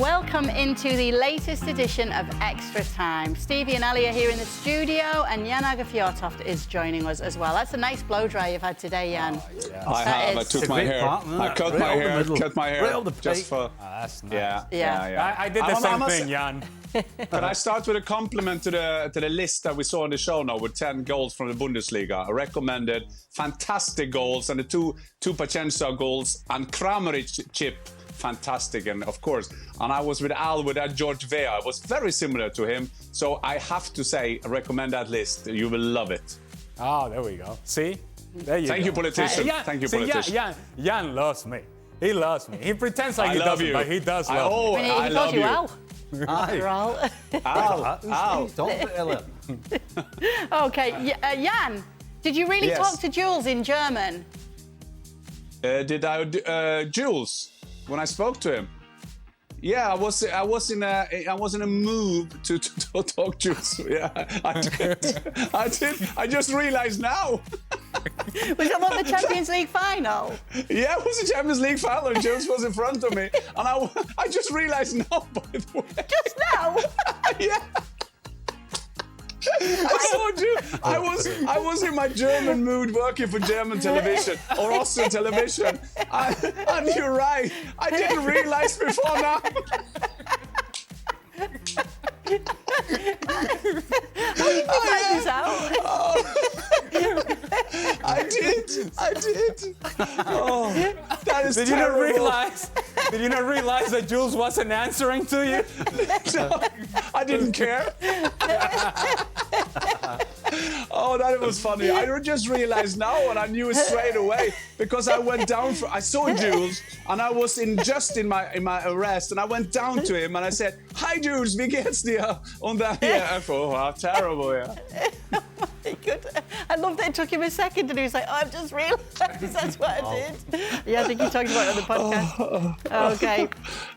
Welcome into the latest edition of Extra Time. Stevie and Ali are here in the studio, and Aage Fjortoft is joining us as well. That's a nice blow dry you've had today, Jan. Yeah. I have. I took my hair. I cut my hair. Cut my hair. Just for. That's nice. Yeah. I did the same thing, Jan. Can I start with a compliment to the list that we saw on the show now with 10 goals from the Bundesliga? Recommended, fantastic goals, and the two Pacenza goals, and Kramaric chip, fantastic, and of course. And I was with Al with that George Vea. It was very similar to him. So I have to say, recommend that list. You will love it. Oh, there we go. See? There you go. Thank you, politician. Thank you, politician. Jan loves me. He loves me. He pretends like he doesn't, but he does love me. I love you. Al. Al. Okay, Jan, did you really talk to Juls in German? Did I, Jules? When I spoke to him? Yeah, I was in a mood to talk Jules. Yeah, I did. I just realized now. Was that what the Champions League final? Yeah, it was the Champions League final, and Jules was in front of me, and I just realized now. By the way. Just now? Yeah. I saw you. I was in my German mood, working for German television or Austrian television. And you're right. I didn't realize before now. This out? I did. Oh, that is terrible. Did you not realize that Jules wasn't answering to you? No, I didn't care. Oh, that was funny. I just realized now, and I knew it straight away because I went down. I saw Jules, and I was in my arrest, and I went down to him and I said, "Hi, Jules, wie geht's dir?" On that, yeah, oh, how terrible, yeah. Good. I love that it took him a second, and he was like, "Oh, I've just realised that's what I did." Yeah, I think he talked about it on the podcast. Okay.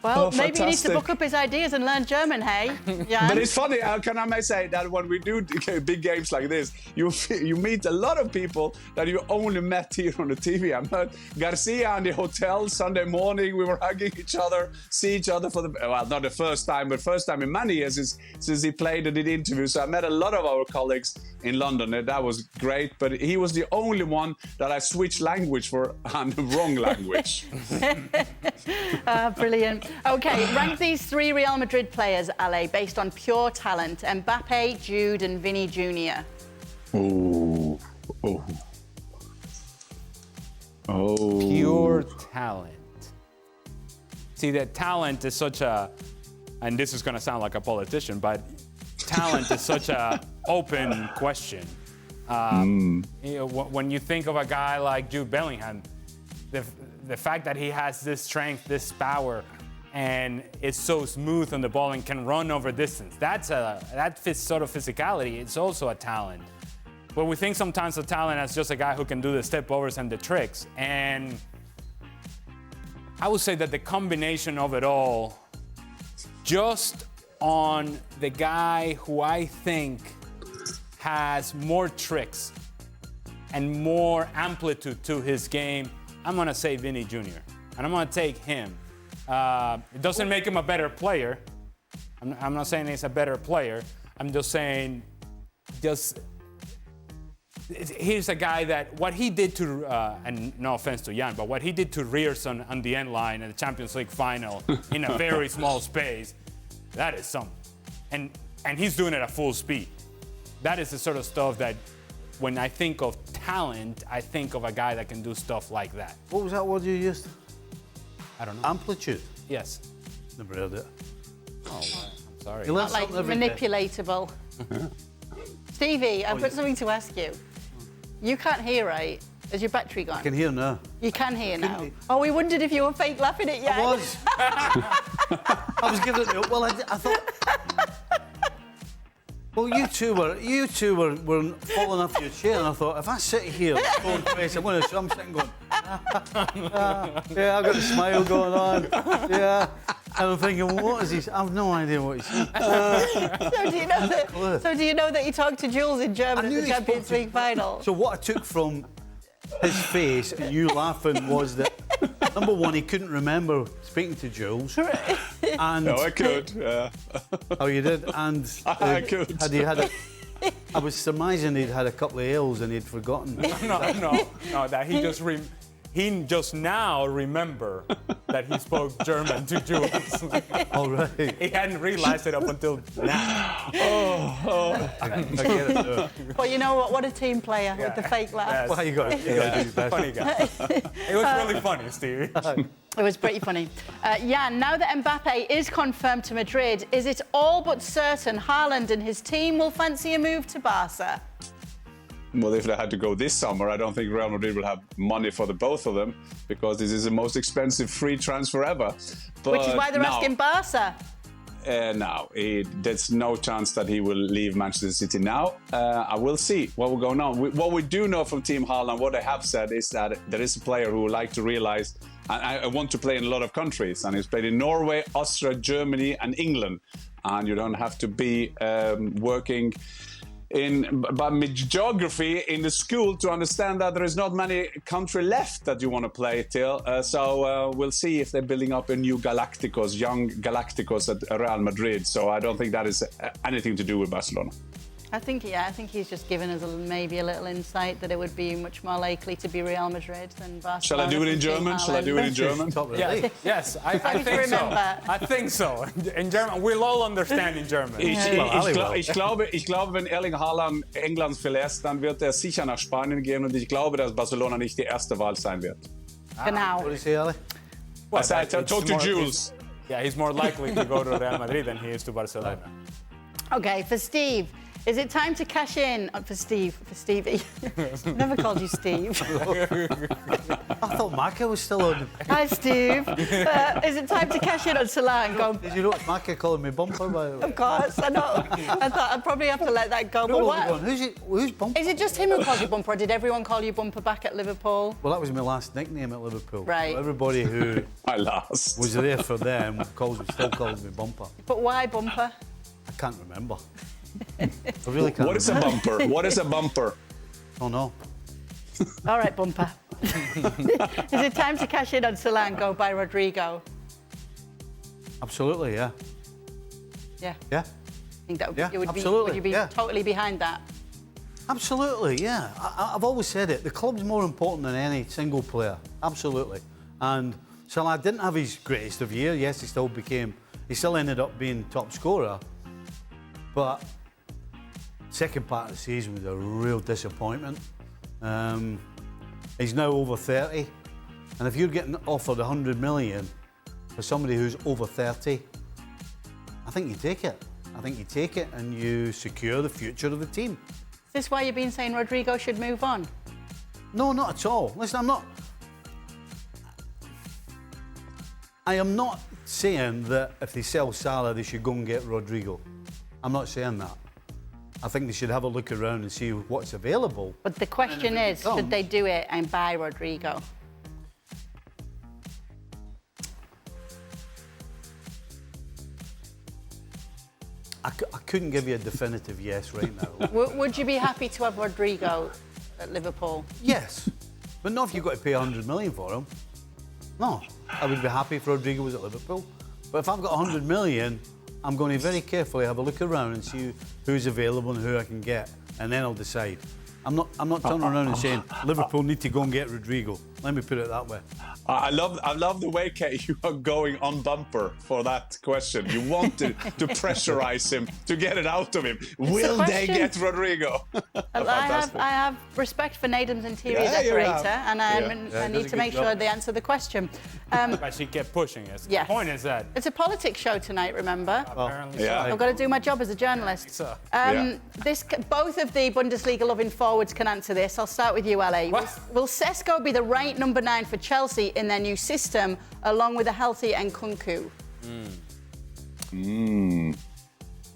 Well, maybe he needs to book up his ideas and learn German, hey? Yeah. But it's funny, can I say that when we do big games like this, you meet a lot of people that you only met here on the TV. I met Garcia in the hotel Sunday morning. We were hugging each other, see each other for not the first time, but first time in many years since he played and did interviews. So I met a lot of our colleagues in London. That was great, but he was the only one that I switched language for and the wrong language. Brilliant. Okay, rank these 3 Real Madrid players, Ale, based on pure talent. Mbappe, Jude, and Vinny Jr. Oh. Pure talent. See, that talent is such a, and this is going to sound like a politician, but talent is such a open question. You know, when you think of a guy like Jude Bellingham, the fact that he has this strength, this power, and is so smooth on the ball and can run over distance, that fits sort of physicality. It's also a talent. But we think sometimes of talent as just a guy who can do the step-overs and the tricks. And I would say that the combination of it all, just on the guy who I think has more tricks and more amplitude to his game, I'm going to say Vinny Jr. And I'm going to take him. It doesn't make him a better player. I'm not saying he's a better player. I'm just saying he's a guy that what he did to, and no offense to Jan, but what he did to Rierson on the end line in the Champions League final in a very small space, that is something. And he's doing it at full speed. That is the sort of stuff that when I think of talent, I think of a guy that can do stuff like that. What was that word you used? I don't know. Amplitude? Yes. Never heard it. Oh, I'm sorry. Not like manipulatable. Stevie, I've got something to ask you. You can't hear, right? Is your battery gone? I can hear now. You can hear now? Oh, we wondered if you were fake laughing at Jan. I was. I was giving it up. Well, I thought... Well, you two were falling off your chair, and I thought, if I sit here, going face, I'm sitting going, yeah, I've got a smile going on, yeah. And I'm thinking, what is he? I have no idea what he's saying. So do you know that he talked to Jules in German at the Champions League final? So what I took from his face and you laughing was that, number one, he couldn't remember speaking to Jules. And No, I could. Yeah. oh, you did, and I could. Had he had a, I was surmising he'd had a couple of ales and he'd forgotten. No, that he just now remember that he spoke German to Jules. All right. He hadn't realized it up until now. I get it. Well, you know what? What a team player with the fake laugh. Yes. Well, you got to do your best. Funny guy. It was really funny, Stevie. It was pretty funny. Jan, now that Mbappe is confirmed to Madrid, is it all but certain Haaland and his team will fancy a move to Barca? Well, if they had to go this summer, I don't think Real Madrid will have money for the both of them because this is the most expensive free transfer ever. But Which is why they're asking Barca. No, there's no chance that he will leave Manchester City now. I will see what will go on. What we do know from Team Haaland, what they have said is that there is a player who would like to realize, I want to play in a lot of countries, and he's played in Norway, Austria, Germany, and England. And you don't have to be working by geography in the school to understand that there is not many country left that you want to play till. So we'll see if they're building up a new Galacticos, young Galacticos at Real Madrid. So I don't think that is anything to do with Barcelona. I think he's just given us maybe a little insight that it would be much more likely to be Real Madrid than Barcelona. Shall I do it in German? Shall I do it in German? Yeah, yes, I think so. I think so. In German, we'll all understand in German. Ich glaube, wenn Erling Haaland England verlässt, dann wird er sicher nach Spanien gehen und ich glaube, dass Barcelona nicht die erste Wahl sein wird. Genau. What do you say, Ali? I talked to Jules. Yeah, he's more likely to go to Real Madrid than he is to Barcelona. Okay, for Steve. Is it time to cash in for Stevie? Never called you Steve. I thought Maka was still on. Hi, Steve. Is it time to cash in on Salah and go? Did you notice Maka calling me bumper, by the way? Of course, I know. I thought I'd probably have to let that go. No, But what? who's bumper? Is it just him who calls you bumper, or did everyone call you bumper back at Liverpool? Well, that was my last nickname at Liverpool. Right. So everybody who My last. was there for them still calls me bumper. But why bumper? I can't remember. I really can't. What is a bumper? What is a bumper? Oh no. All right, bumper. Is it time to cash in on Salah and go buy Rodrygo? Absolutely, yeah. Yeah. Yeah. I think that would, Yeah, you would absolutely, would you be yeah. totally behind that? Absolutely, yeah. I've always said it. The club's more important than any single player. Absolutely. And Salah didn't have his greatest of year. Yes, he still ended up being top scorer. But second part of the season was a real disappointment. He's now over 30. And if you're getting offered 100 million for somebody who's over 30, I think you take it. I think you take it and you secure the future of the team. Is this why you've been saying Rodrygo should move on? No, not at all. Listen, I am not saying that if they sell Salah, they should go and get Rodrygo. I'm not saying that. I think they should have a look around and see what's available. But the question is, should they do it and buy Rodrygo? I couldn't give you a definitive yes right now. Would you be happy to have Rodrygo at Liverpool? Yes, but not if you've got to pay 100 million for him. No, I would be happy if Rodrygo was at Liverpool. But if I've got 100 million, I'm going to very carefully have a look around and see who's available and who I can get, and then I'll decide. I'm not turning around and saying Liverpool need to go and get Rodrygo. Let me put it that way. I love the way, Kate, you are going on bumper for that question. You want to pressurize him, to get it out of him. Will they get Rodrygo? I have respect for Nedum's interior decorator, and I need to make sure they answer the question. But she kept pushing us. Yes. The point is that It's a politics show tonight, remember? apparently yeah. I've got to do my job as a journalist. so. Both of the Bundesliga-loving forwards can answer this. I'll start with you, Ali. Will Sesko be the right number 9 for Chelsea in their new system, along with a healthy Nkunku?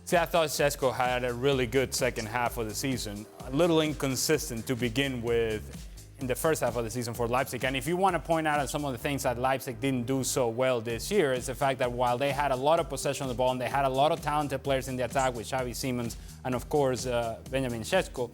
See, I thought Sesko had a really good second half of the season. A little inconsistent to begin with in the first half of the season for Leipzig. And if you want to point out some of the things that Leipzig didn't do so well this year, it's the fact that while they had a lot of possession of the ball and they had a lot of talented players in the attack with Xavi Simons and, of course, Benjamin Sesko,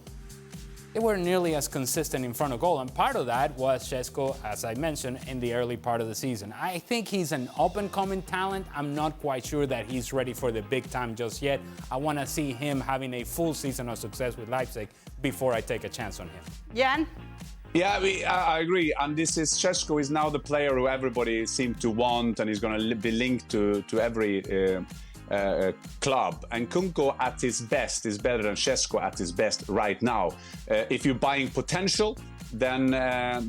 they weren't nearly as consistent in front of goal. And part of that was Sesko, as I mentioned, in the early part of the season. I think he's an up-and-coming talent. I'm not quite sure that he's ready for the big time just yet. I want to see him having a full season of success with Leipzig before I take a chance on him. Jan? Yeah, I agree. And this is Sesko is now the player who everybody seemed to want, and he's going to be linked to every club. And Kunko at his best is better than Sesko at his best right now. If you're buying potential, then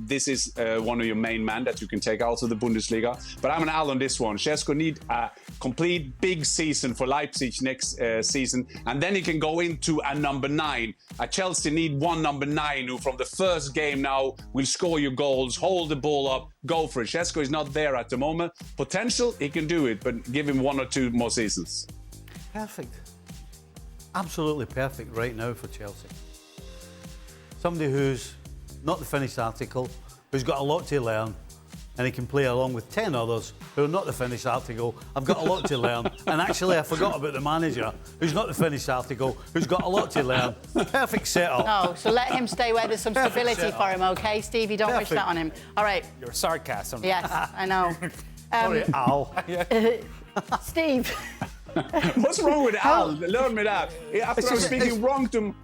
this is one of your main men that you can take out of the Bundesliga. But I'm an Al on this one. Sesko need a complete big season for Leipzig next season, and then he can go into a number 9. Chelsea need one number 9 who from the first game now will score your goals, hold the ball up, go for it. Sesko is not there at the moment. Potential, he can do it, but give him 1 or 2 more seasons. Perfect. Absolutely perfect right now for Chelsea. Somebody who's not the finished article, who's got a lot to learn, and he can play along with 10 others who are not the finished article. I've got a lot to learn. And actually, I forgot about the manager, who's not the finished article, who's got a lot to learn. Perfect setup. Oh, so let him stay where there's some stability for him, OK? Stevie, don't wish that on him. All right. Your sarcasm. Yes, I know. Sorry, Al. Steve. What's wrong with Al? Learn me that. After I'm speaking wrong to him.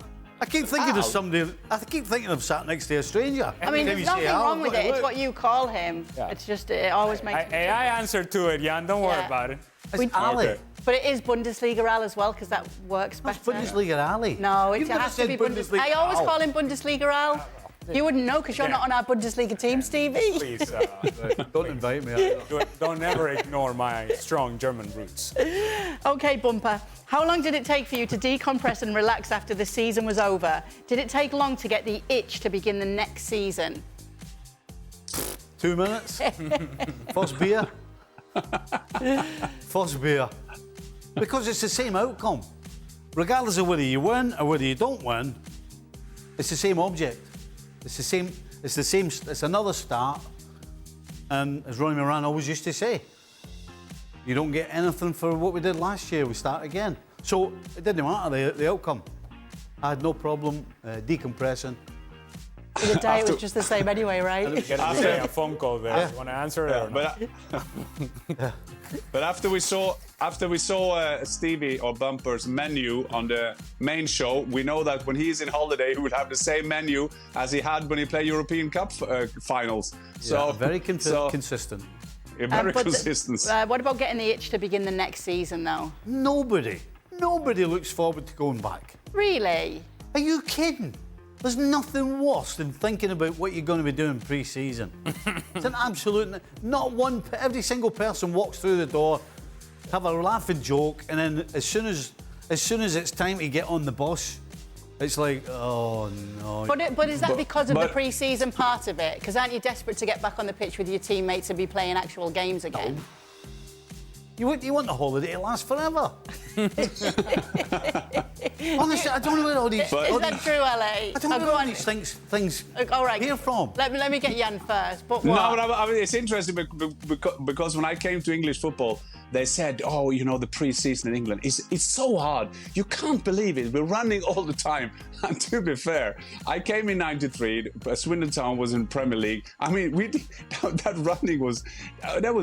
I keep thinking of somebody. I keep thinking of sat next to a stranger. I mean, there's nothing wrong with it. It's what you call him. Yeah. It's just, it always makes me... I answered to it, Jan. Don't worry about it. It's Ali. Okay. But it is Bundesliga Al as well, because that works better. It's Bundesliga Ali. No, it You've never has to said be Bundesliga. I Al. always call him Bundesliga Al. You wouldn't know because you're not on our Bundesliga team, Stevie. Please, Don't invite me. don't ever ignore my strong German roots. OK, Bumper. How long did it take for you to decompress and relax after the season was over? Did it take long to get the itch to begin the next season? 2 minutes. First beer. First beer. Because it's the same outcome. Regardless of whether you win or whether you don't win, it's the same object. It's the same, it's another start. And as Ronnie Moran always used to say, you don't get anything for what we did last year, we start again. So it didn't matter, the outcome. I had no problem decompressing. The day it was just the same anyway, right? Get a phone call there. Yeah. You want to answer it? But after we saw Stevie or Bumper's menu on the main show, we know that when he's in holiday, he will have the same menu as he had when he played European Cup finals. So very consistent. Very consistent. What about getting the itch to begin the next season, though? Nobody looks forward to going back. Really? Are you kidding? There's nothing worse than thinking about what you're going to be doing pre-season. It's an absolute... Not one... Every single person walks through the door, have a laughing joke, and then as soon as it's time to get on the bus, it's like, oh, no. But is that because of the pre-season part of it? Because aren't you desperate to get back on the pitch with your teammates and be playing actual games again? No. You want the holiday to last forever. Honestly, I don't know where all these... Is that true, LA? I don't know where all these things all right. here from. Let me get Jan first. But no, what? but I mean, it's interesting because when I came to English football, they said, oh, you know, the pre-season in England, it's so hard. You can't believe it. We're running all the time. And to be fair, I came in '93. Swindon Town was in Premier League. I mean, that running was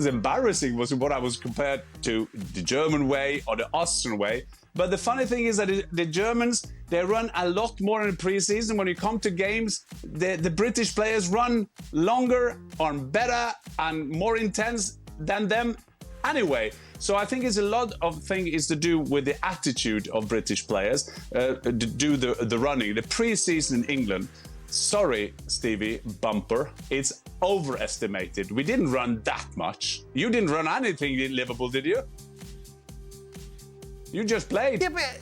embarrassing. Was what I was compared to the German way or the Austrian way. But the funny thing is that the Germans, they run a lot more in the pre-season. When you come to games, the British players run longer, are better and more intense than them anyway. So I think it's a lot of things is to do with the attitude of British players to do the running. The pre-season in England, sorry, Stevie Bumper, it's overestimated. We didn't run that much. You didn't run anything in Liverpool, did you? You just played. Yeah, but...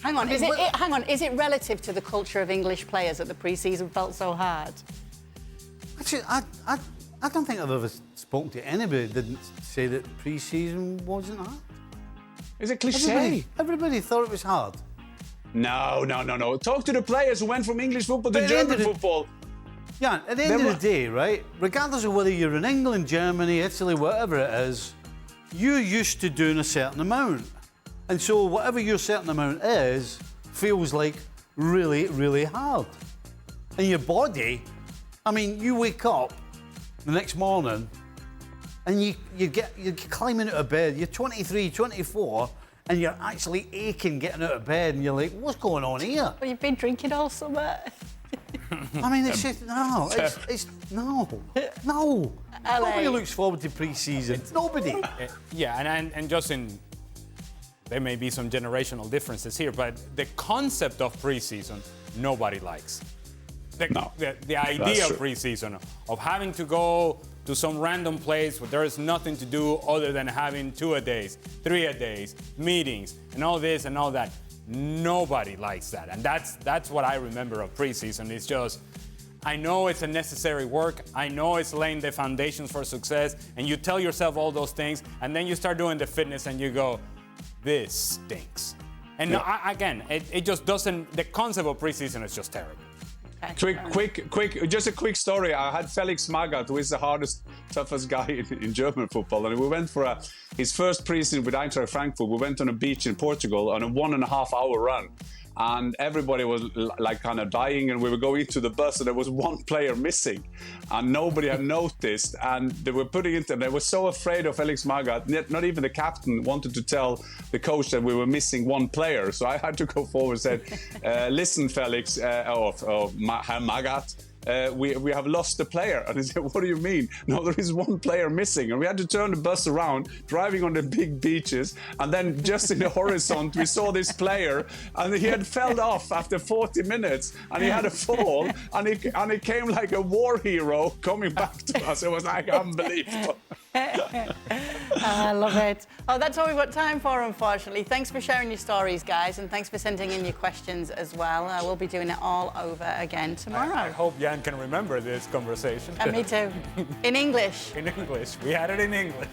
Hang on, is it relative to the culture of English players that the pre-season felt so hard? Actually, I don't think I've ever spoken to anybody that didn't say that pre-season wasn't hard. It's a cliche. Everybody thought it was hard. No. Talk to the players who went from English football to German football. Yeah, at the end of the day, right, regardless of whether you're in England, Germany, Italy, whatever it is, you're used to doing a certain amount. And so whatever your certain amount is, feels like really, really hard. And your body, I mean, you wake up the next morning and you're climbing out of bed, you're 23, 24, and you're actually aching getting out of bed, and you're like, what's going on here? Well, you've been drinking all summer. I mean, it's just, no. Nobody looks forward to pre-season. Nobody. Yeah, and just there may be some generational differences here, but the concept of pre-season, nobody likes. The idea of pre-season, of having to go to some random place where there is nothing to do other than having 2-a-days, 3-a-days, meetings, and all this and all that. Nobody likes that. And that's what I remember of preseason. It's just, I know it's a necessary work. I know it's laying the foundations for success. And you tell yourself all those things, and then you start doing the fitness and you go, this stinks. And again, it just doesn't, the concept of preseason is just terrible. Quick, just a quick story. I had Felix Magath, who is the hardest, toughest guy in German football. And we went for his first preseason with Eintracht Frankfurt. We went on a beach in Portugal on a 1.5-hour run. And everybody was like kind of dying, and we were going to the bus, and there was one player missing, and nobody had noticed, and they were putting it, and they were so afraid of Felix Magath. Not even the captain wanted to tell the coach that we were missing one player, so I had to go forward and said, listen, Felix, Magath, we have lost the player. And he said, what do you mean? No, there is one player missing. And we had to turn the bus around, driving on the big beaches. And then just in the horizon, we saw this player, and he had fell off after 40 minutes, and he had a fall, and he came like a war hero coming back to us. It was like unbelievable. I love it. Oh, that's all we've got time for, unfortunately. Thanks for sharing your stories, guys, and thanks for sending in your questions as well. We'll be doing it all over again tomorrow. I hope Jan can remember this conversation. And me too. In English. In English. We had it in English.